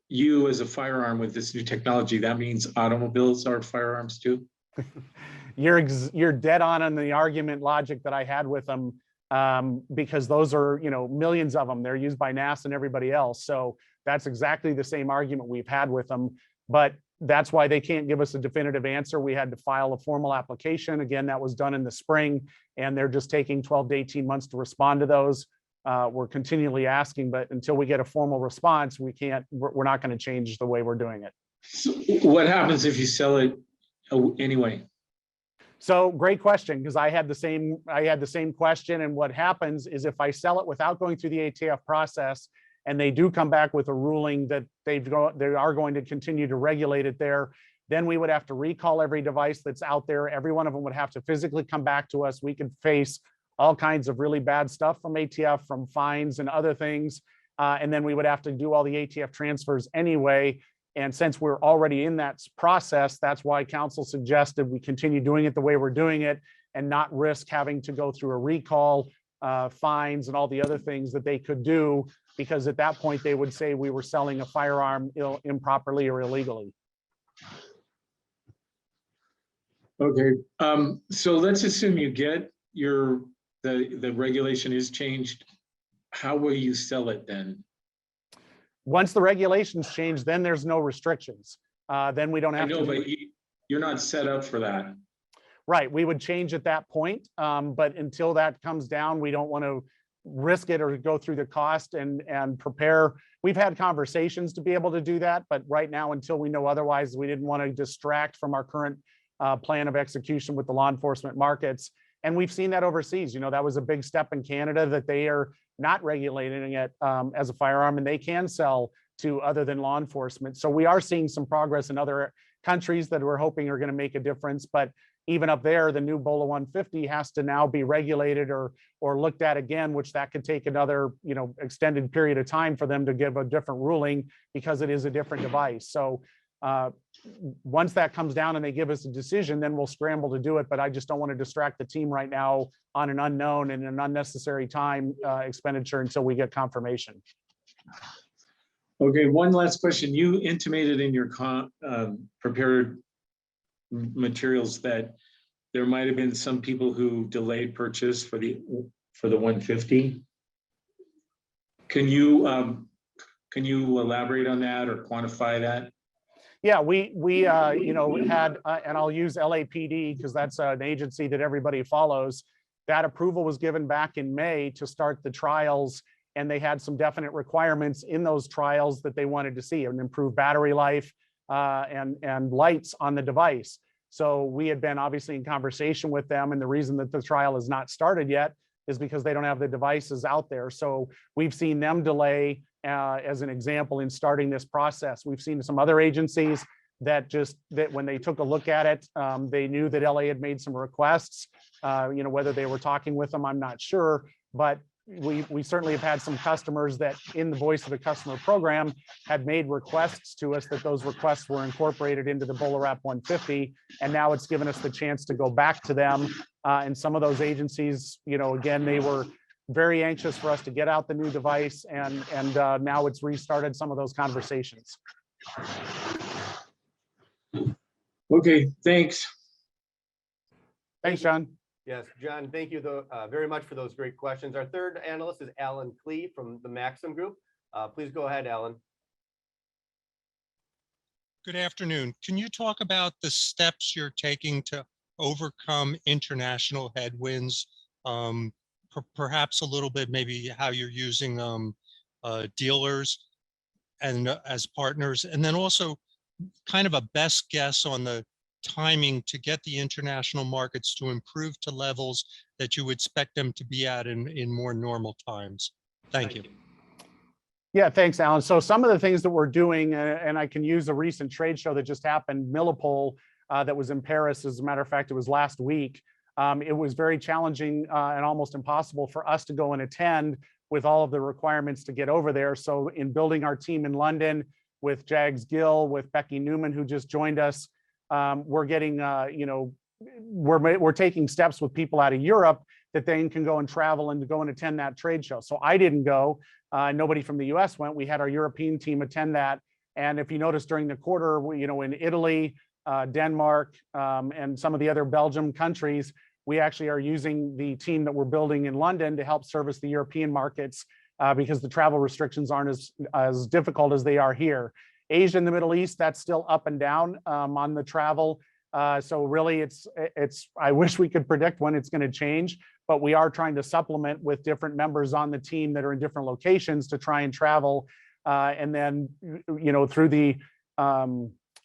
you as a firearm with this new technology, that means automobiles are firearms too? You're dead on the argument logic that I had with them, because those are, millions of them. They're used by NASA and everybody else. So that's exactly the same argument we've had with them. But that's why they can't give us a definitive answer. We had to file a formal application. Again, that was done in the spring, and they're just taking 12 to 18 months to respond to those. We're continually asking, but until we get a formal response, we're not going to change the way we're doing it. So what happens if you sell it anyway? So great question, because I had the same question. And what happens is if I sell it without going through the ATF process, and they do come back with a ruling that they are going to continue to regulate it there, then we would have to recall every device that's out there. Every one of them would have to physically come back to us. We could face all kinds of really bad stuff from ATF, from fines and other things. And then we would have to do all the ATF transfers anyway. And since we're already in that process, that's why counsel suggested we continue doing it the way we're doing it and not risk having to go through a recall, fines and all the other things that they could do, because at that point they would say we were selling a firearm improperly or illegally. Okay, so let's assume you get the regulation is changed. How will you sell it then? Once the regulations change, then there's no restrictions. Then we don't have to. But you're not set up for that. Right, we would change at that point. But until that comes down, we don't want to risk it or go through the cost and prepare. We've had conversations to be able to do that, but right now, until we know otherwise, we didn't want to distract from our current plan of execution with the law enforcement markets. And we've seen that overseas. That was a big step in Canada, that they are not regulating it as a firearm, and they can sell to other than law enforcement. So we are seeing some progress in other countries that we're hoping are going to make a difference. But even up there, the new BOLA 150 has to now be regulated or looked at again, which that could take another extended period of time for them to give a different ruling, because it is a different device. So once that comes down and they give us a decision, then we'll scramble to do it. But I just don't want to distract the team right now on an unknown and an unnecessary time expenditure until we get confirmation. Okay, one last question. You intimated in your prepared materials that there might have been some people who delayed purchase for the 150. Can you elaborate on that or quantify that? Yeah, we had, and I'll use LAPD because that's an agency that everybody follows. That approval was given back in May to start the trials, and they had some definite requirements in those trials that they wanted to see: an improved battery life and lights on the device. So we had been obviously in conversation with them, and the reason that the trial is not started yet is because they don't have the devices out there. So we've seen them delay as an example in starting this process. We've seen some other agencies that when they took a look at it, they knew that LA had made some requests. Whether they were talking with them, I'm not sure, but we certainly have had some customers that in the voice of the customer program had made requests to us that those requests were incorporated into the BolaWrap 150. And now it's given us the chance to go back to them. And some of those agencies, again, they were very anxious for us to get out the new device, and now it's restarted some of those conversations. Okay, thanks. Thanks, John. Yes, John, thank you very much for those great questions. Our third analyst is Alan Klee from the Maxim Group. Please go ahead, Alan. Good afternoon. Can you talk about the steps you're taking to overcome international headwinds? Perhaps a little bit, maybe how you're using dealers and as partners, and then also kind of a best guess on the timing to get the international markets to improve to levels that you would expect them to be at in more normal times. Thank you. Yeah, thanks, Alan. So some of the things that we're doing, and I can use a recent trade show that just happened, Millipol, that was in Paris. As a matter of fact, it was last week. It was very challenging and almost impossible for us to go and attend with all of the requirements to get over there. So in building our team in London with Jags Gill, with Becky Newman, who just joined us, we're getting, we're taking steps with people out of Europe that then can go and travel and go and attend that trade show. So I didn't go. Nobody from the US went. We had our European team attend that. And if you notice during the quarter, in Italy, Denmark, and some of the other Belgium countries, we actually are using the team that we're building in London to help service the European markets because the travel restrictions aren't as difficult as they are here. Asia and the Middle East, that's still up and down on the travel. So really I wish we could predict when it's going to change, but we are trying to supplement with different members on the team that are in different locations to try and travel. And then, through the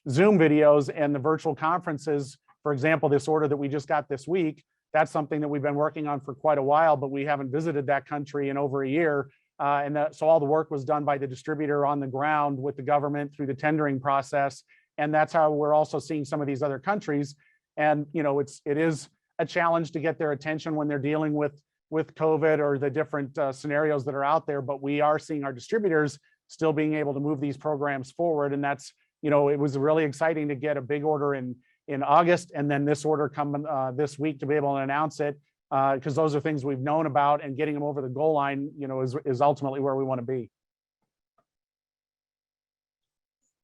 Zoom videos and the virtual conferences, for example, this order that we just got this week, that's something that we've been working on for quite a while, but we haven't visited that country in over a year. So all the work was done by the distributor on the ground with the government through the tendering process. And that's how we're also seeing some of these other countries. And, it is a challenge to get their attention when they're dealing with COVID or the different scenarios that are out there. But we are seeing our distributors still being able to move these programs forward. And that's, it was really exciting to get a big order in August, and then this order coming this week to be able to announce it, because those are things we've known about, and getting them over the goal line, is ultimately where we want to be.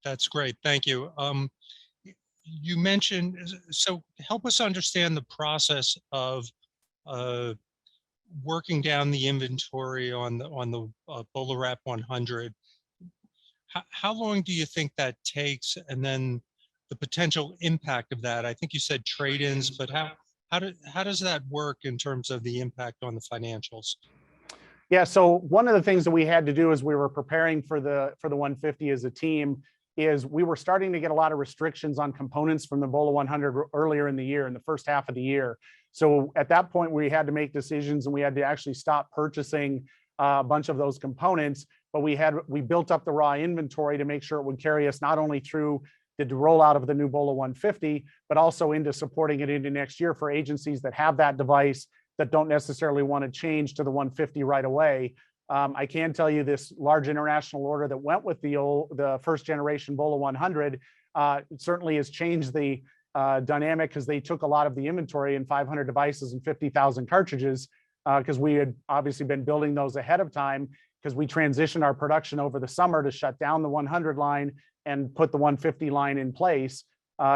That's great. Thank you. You mentioned, so help us understand the process of working down the inventory on the BolaWrap 100. How long do you think that takes? And then the potential impact of that. I think you said trade-ins, but how does that work in terms of the impact on the financials? Yeah, so one of the things that we had to do as we were preparing for the 150 as a team is we were starting to get a lot of restrictions on components from the Bola 100 earlier in the year, in the first half of the year. So at that point, we had to make decisions, and we had to actually stop purchasing a bunch of those components. But we built up the raw inventory to make sure it would carry us not only through the rollout of the new Bola 150, but also into supporting it into next year for agencies that have that device that don't necessarily want to change to the 150 right away. I can tell you this large international order that went with the first generation Bola 100 certainly has changed the dynamic, because they took a lot of the inventory in 500 devices and 50,000 cartridges, because we had obviously been building those ahead of time, because we transitioned our production over the summer to shut down the 100 line and put the 150 line in place.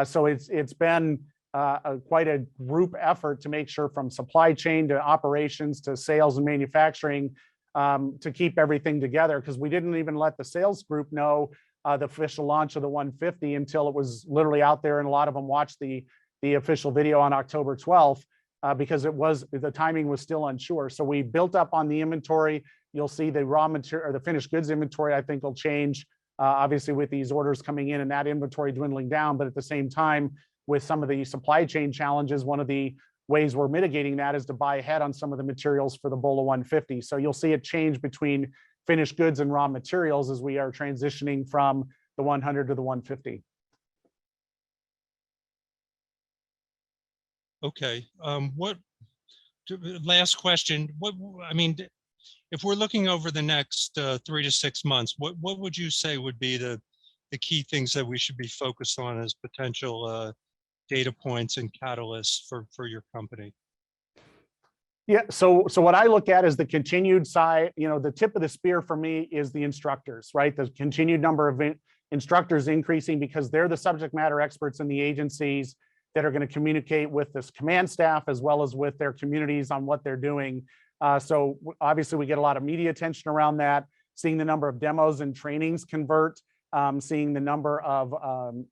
So it's been quite a group effort to make sure, from supply chain to operations to sales and manufacturing, to keep everything together, because we didn't even let the sales group know the official launch of the 150 until it was literally out there, and a lot of them watched the official video on October 12th, because the timing was still unsure. So we built up on the inventory. You'll see the raw material or the finished goods inventory, I think, will change, obviously, with these orders coming in and that inventory dwindling down. But at the same time, with some of the supply chain challenges, one of the ways we're mitigating that is to buy ahead on some of the materials for the Bola 150. So you'll see it change between finished goods and raw materials as we are transitioning from the 100 to the 150. Okay. Last question. if we're looking over the next 3 to 6 months, what would you say would be the key things that we should be focused on as potential data points and catalysts for your company? Yeah, so what I look at is the continued side, the tip of the spear for me is the instructors, right? The continued number of instructors increasing because they're the subject matter experts in the agencies that are going to communicate with this command staff as well as with their communities on what they're doing. So obviously we get a lot of media attention around that, seeing the number of demos and trainings convert, seeing the number of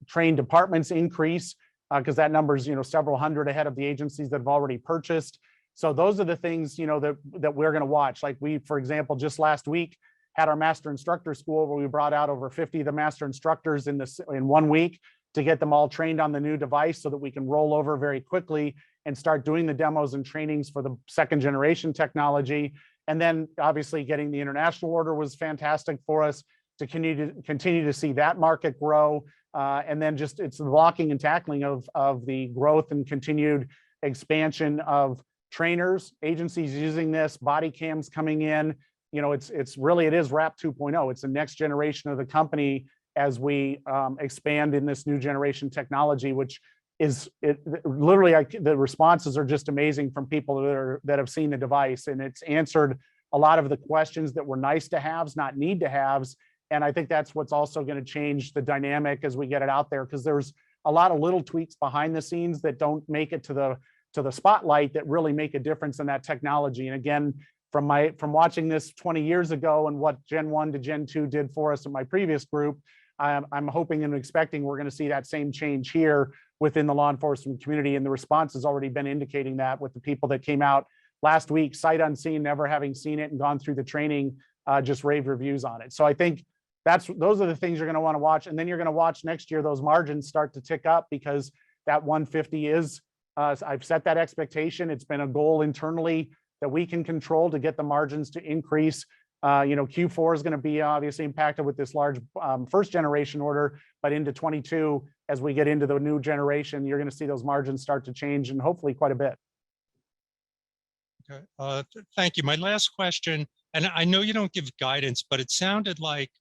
trained departments increase, because that number's several hundred ahead of the agencies that have already purchased. So those are the things that we're going to watch. Like we, for example, just last week had our master instructor school where we brought out over 50 of the master instructors in 1 week to get them all trained on the new device so that we can roll over very quickly and start doing the demos and trainings for the second generation technology. And then obviously getting the international order was fantastic for us to continue to see that market grow. And then just it's the blocking and tackling of the growth and continued expansion of trainers, agencies using this, body cams coming in. It is RAP 2.0. It's the next generation of the company as we expand in this new generation technology, which is literally the responses are just amazing from people that have seen the device, and it's answered a lot of the questions that were nice to haves, not need to haves. And I think that's what's also going to change the dynamic as we get it out there, because there's a lot of little tweaks behind the scenes that don't make it to the spotlight that really make a difference in that technology. And again, from watching this 20 years ago and what Gen 1 to Gen 2 did for us in my previous group, I'm hoping and expecting we're going to see that same change here within the law enforcement community. And the response has already been indicating that with the people that came out last week, sight unseen, never having seen it and gone through the training, just rave reviews on it. So I think those are the things you're going to want to watch. And then you're going to watch next year those margins start to tick up, because that 150 is I've set that expectation. It's been a goal internally that we can control to get the margins to increase. Q4 is going to be obviously impacted with this large first generation order, but into 22, as we get into the new generation, you're going to see those margins start to change, and hopefully quite a bit. Okay, thank you. My last question, and I know you don't give guidance, but it sounded like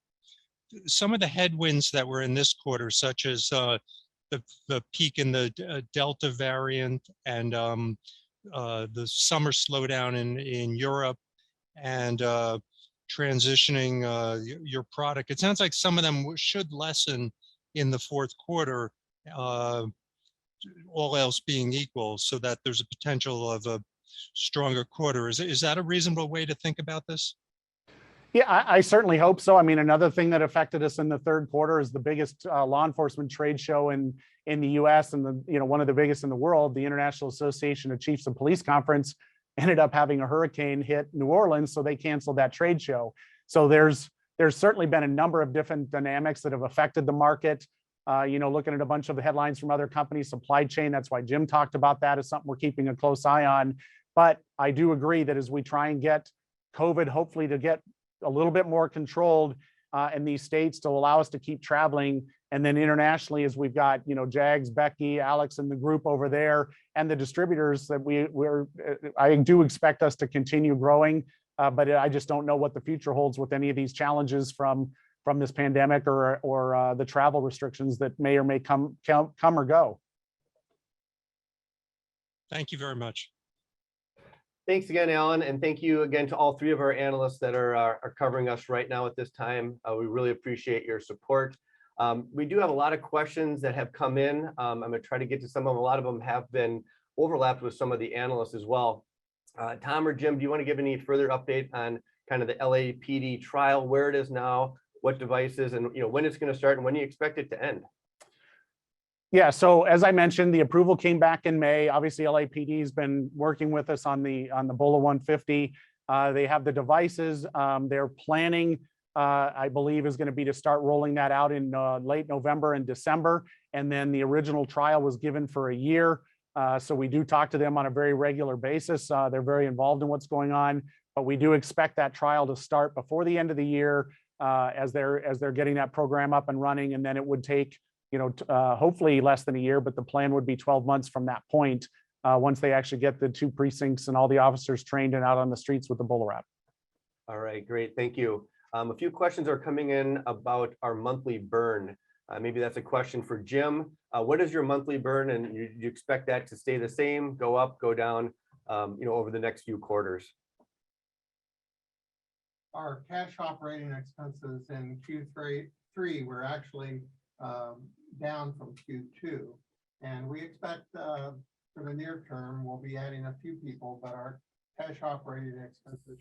some of the headwinds that were in this quarter, such as the peak in the Delta variant and the summer slowdown in Europe and transitioning your product. It sounds like some of them should lessen in the fourth quarter, all else being equal, so that there's a potential of a stronger quarter. Is that a reasonable way to think about this? Yeah, I certainly hope so. I mean, another thing that affected us in the third quarter is the biggest law enforcement trade show in the U.S. and one of the biggest in the world, the International Association of Chiefs of Police Conference, ended up having a hurricane hit New Orleans, so they canceled that trade show. So there's certainly been a number of different dynamics that have affected the market. Looking at a bunch of the headlines from other companies, supply chain. That's why Jim talked about that as something we're keeping a close eye on. But I do agree that as we try and get COVID, hopefully to get a little bit more controlled in these states to allow us to keep traveling. And then internationally, as we've got, Jags, Becky, Alex, and the group over there, and the distributors that I do expect us to continue growing. But I just don't know what the future holds with any of these challenges from this pandemic or the travel restrictions that may or may come or go. Thank you very much. Thanks again, Alan, and thank you again to all three of our analysts that are covering us right now at this time. We really appreciate your support. We do have a lot of questions that have come in. I'm going to try to get to some of them. A lot of them have been overlapped with some of the analysts as well. Tom or Jim, do you want to give any further update on kind of the LAPD trial, where it is now, what devices, and when it's going to start, and when you expect it to end? Yeah, so as I mentioned, the approval came back in May. Obviously, LAPD has been working with us on the BOLA 150. They have the devices. They're planning, I believe, is going to be to start rolling that out in late November and December. And then the original trial was given for a year. So we do talk to them on a very regular basis. They're very involved in what's going on, but we do expect that trial to start before the end of the year as they're getting that program up and running. And then it would take hopefully less than a year, but the plan would be 12 months from that point, once they actually get the 2 precincts and all the officers trained and out on the streets with the BOLA wrap. All right, great, thank you. A few questions are coming in about our monthly burn. Maybe that's a question for Jim. What is your monthly burn, and you expect that to stay the same, go up, go down, over the next few quarters? Our cash operating expenses in Q3 were actually down from Q2, and we expect for the near term we'll be adding a few people, but our cash operating expenses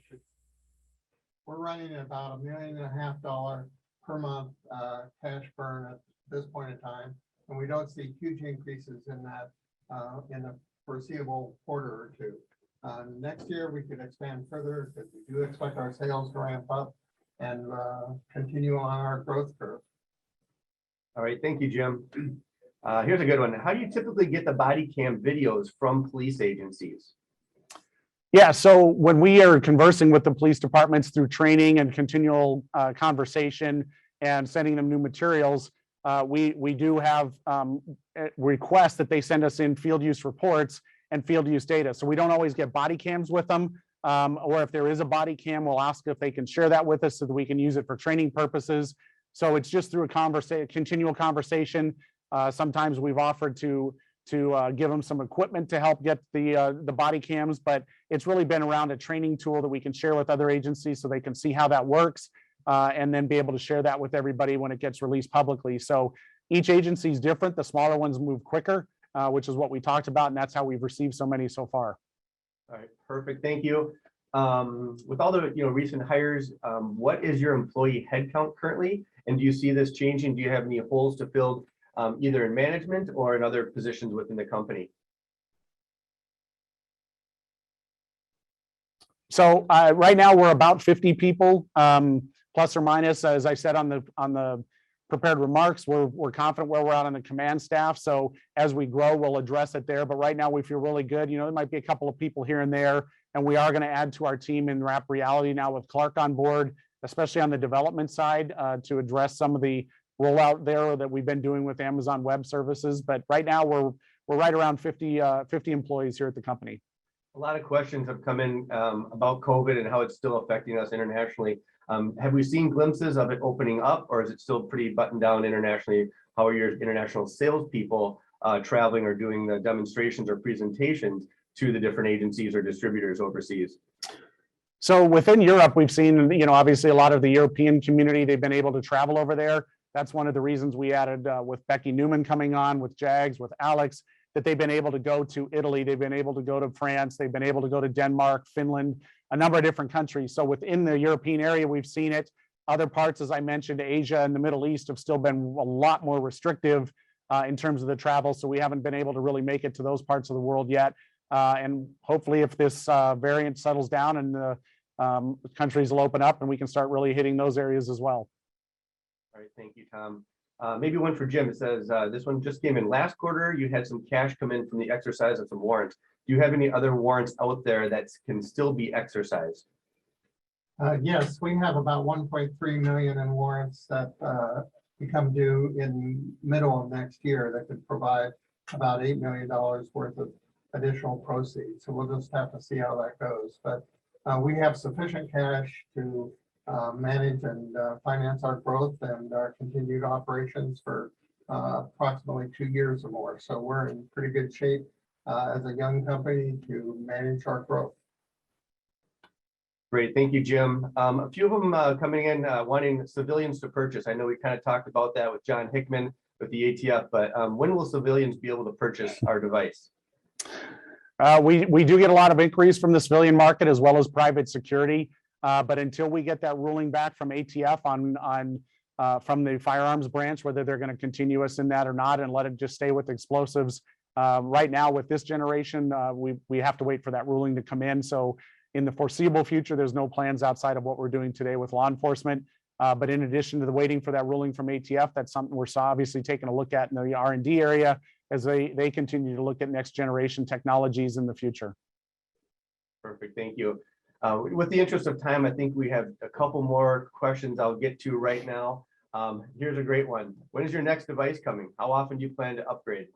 we're running at about $1.5 million per month cash burn at this point in time, and we don't see huge increases in that in the foreseeable quarter or two. Next year we could expand further because we do expect our sales to ramp up and continue on our growth curve. All right, thank you, Jim. Here's a good one. How do you typically get the body cam videos from police agencies? Yeah, so when we are conversing with the police departments through training and continual conversation and sending them new materials, we do have requests that they send us in field use reports and field use data. So we don't always get body cams with them, or if there is a body cam, we'll ask if they can share that with us so that we can use it for training purposes. So it's just through a continual conversation. Sometimes we've offered to give them some equipment to help get the body cams, but it's really been around a training tool that we can share with other agencies so they can see how that works, and then be able to share that with everybody when it gets released publicly. So each agency is different. The smaller ones move quicker, which is what we talked about, and that's how we've received so many so far. All right, perfect, thank you. With all the recent hires, what is your employee headcount currently, and do you see this changing? Do you have any holes to fill, either in management or in other positions within the company? So right now we're about 50 people, plus or minus. As I said on the prepared remarks, we're confident where we're at on the command staff. So as we grow, we'll address it there. But right now we feel really good. There might be a couple of people here and there, and we are going to add to our team in Wrap Reality now with Clark on board, especially on the development side, to address some of the rollout there that we've been doing with Amazon Web Services. But right now we're right around 50 employees here at the company. A lot of questions have come in about COVID and how it's still affecting us internationally. Have we seen glimpses of it opening up, or is it still pretty buttoned down internationally? How are your international salespeople traveling or doing the demonstrations or presentations to the different agencies or distributors overseas? So within Europe, we've seen, obviously a lot of the European community, they've been able to travel over there. That's one of the reasons we added with Becky Newman coming on, with Jags, with Alex, that they've been able to go to Italy, they've been able to go to France, they've been able to go to Denmark, Finland, a number of different countries. So within the European area, we've seen it. Other parts, as I mentioned, Asia and the Middle East have still been a lot more restrictive in terms of the travel. So we haven't been able to really make it to those parts of the world yet. And hopefully if this variant settles down and the countries will open up and we can start really hitting those areas as well. All right, thank you, Tom. Maybe one for Jim. It says, this one just came in last quarter. You had some cash come in from the exercise of some warrants. Do you have any other warrants out there that can still be exercised? Yes, we have about 1.3 million in warrants that become due in middle of next year that could provide about $8 million worth of additional proceeds. So we'll just have to see how that goes. But we have sufficient cash to manage and finance our growth and our continued operations for approximately 2 years or more. So we're in pretty good shape as a young company to manage our growth. Great, thank you, Jim. A few of them coming in wanting civilians to purchase. I know we kind of talked about that with John Hickman with the ATF, but when will civilians be able to purchase our device? We do get a lot of inquiries from the civilian market as well as private security. But until we get that ruling back from ATF from the firearms branch, whether they're going to continue us in that or not and let it just stay with explosives, right now with this generation, we have to wait for that ruling to come in. So in the foreseeable future, there's no plans outside of what we're doing today with law enforcement. But in addition to the waiting for that ruling from ATF, that's something we're obviously taking a look at in the R&D area as they continue to look at next generation technologies in the future. Perfect, thank you. With the interest of time, I think we have a couple more questions I'll get to right now. Here's a great one. When is your next device coming? How often do you plan to upgrade?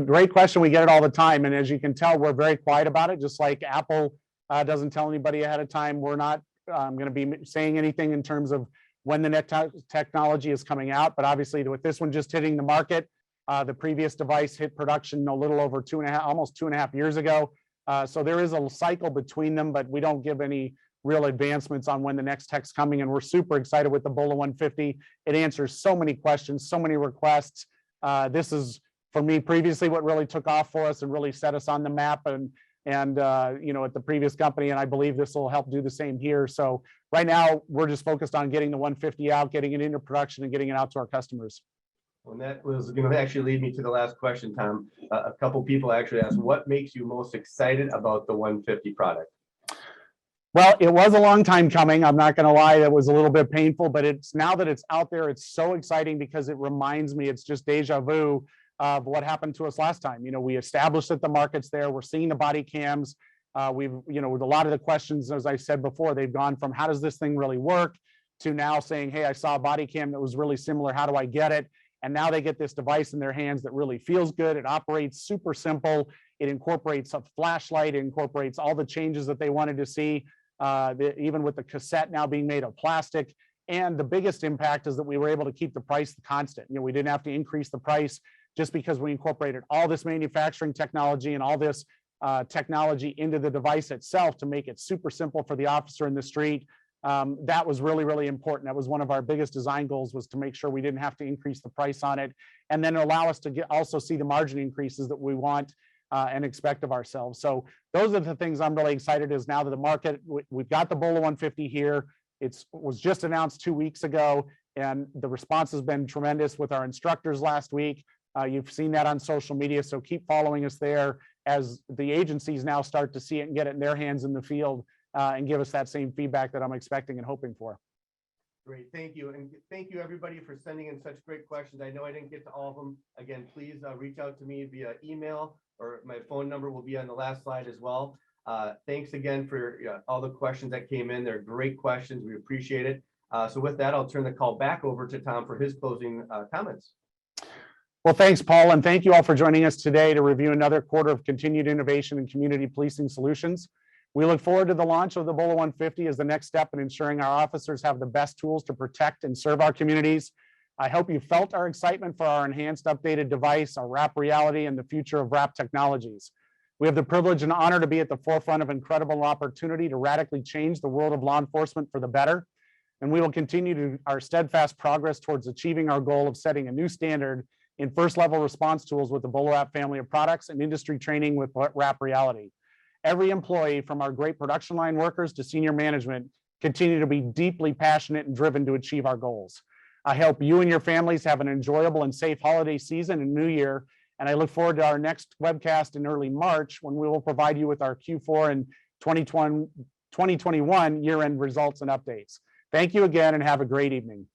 Great question. We get it all the time. And as you can tell, we're very quiet about it, just like Apple doesn't tell anybody ahead of time. We're not going to be saying anything in terms of when the next technology is coming out, but obviously with this one just hitting the market, the previous device hit production a little over almost 2.5 years ago. So there is a cycle between them, but we don't give any real advancements on when the next tech's coming. And we're super excited with the BOLA 150. It answers so many questions, so many requests. This is, for me, previously what really took off for us and really set us on the map and you know, at the previous company. And I believe this will help do the same here. So right now we're just focused on getting the 150 out, getting it into production and getting it out to our customers. And that was going to actually lead me to the last question, Tom. A couple people actually asked, what makes you most excited about the 150 product? Well, it was a long time coming. I'm not going to lie, it was a little bit painful, but it's now that it's out there, it's so exciting because it reminds me, it's just deja vu of what happened to us last time. You know, we established that the market's there. We're seeing the body cams. We've, you know, with a lot of the questions, as I said before, they've gone from how does this thing really work to now saying, hey, I saw a body cam that was really similar. How do I get it? And now they get this device in their hands that really feels good. It operates super simple. It incorporates a flashlight. It incorporates all the changes that they wanted to see. Even with the cassette now being made of plastic. And the biggest impact is that we were able to keep the price constant. You know, we didn't have to increase the price just because we incorporated all this manufacturing technology and all this technology into the device itself to make it super simple for the officer in the street. That was really, really important. That was one of our biggest design goals, was to make sure we didn't have to increase the price on it, and then allow us to also see the margin increases that we want and expect of ourselves. So those are the things I'm really excited is now that the market, we've got the BOLA 150 here. It was just announced 2 weeks ago, and the response has been tremendous with our instructors last week. You've seen that on social media, so keep following us there as the agencies now start to see it and get it in their hands in the field and give us that same feedback that I'm expecting and hoping for. Great, thank you. And thank you everybody for sending in such great questions. I know I didn't get to all of them. Again, please reach out to me via email, or my phone number will be on the last slide as well. Thanks again for all the questions that came in. They're great questions. We appreciate it. So with that, I'll turn the call back over to Tom for his closing comments. Well, thanks, Paul, and thank you all for joining us today to review another quarter of continued innovation in community policing solutions. We look forward to the launch of the BOLA 150 as the next step in ensuring our officers have the best tools to protect and serve our communities. I hope you felt our excitement for our enhanced updated device, our wrap reality, and the future of wrap technologies. We have the privilege and honor to be at the forefront of incredible opportunity to radically change the world of law enforcement for the better. And we will continue our steadfast progress towards achieving our goal of setting a new standard in first-level response tools with the BOLA Wrap family of products and industry training with wrap reality. Every employee, from our great production line workers to senior management, continue to be deeply passionate and driven to achieve our goals. I hope you and your families have an enjoyable and safe holiday season and new year, and I look forward to our next webcast in early March, when we will provide you with our Q4 and 2021 year-end results and updates. Thank you again, and have a great evening.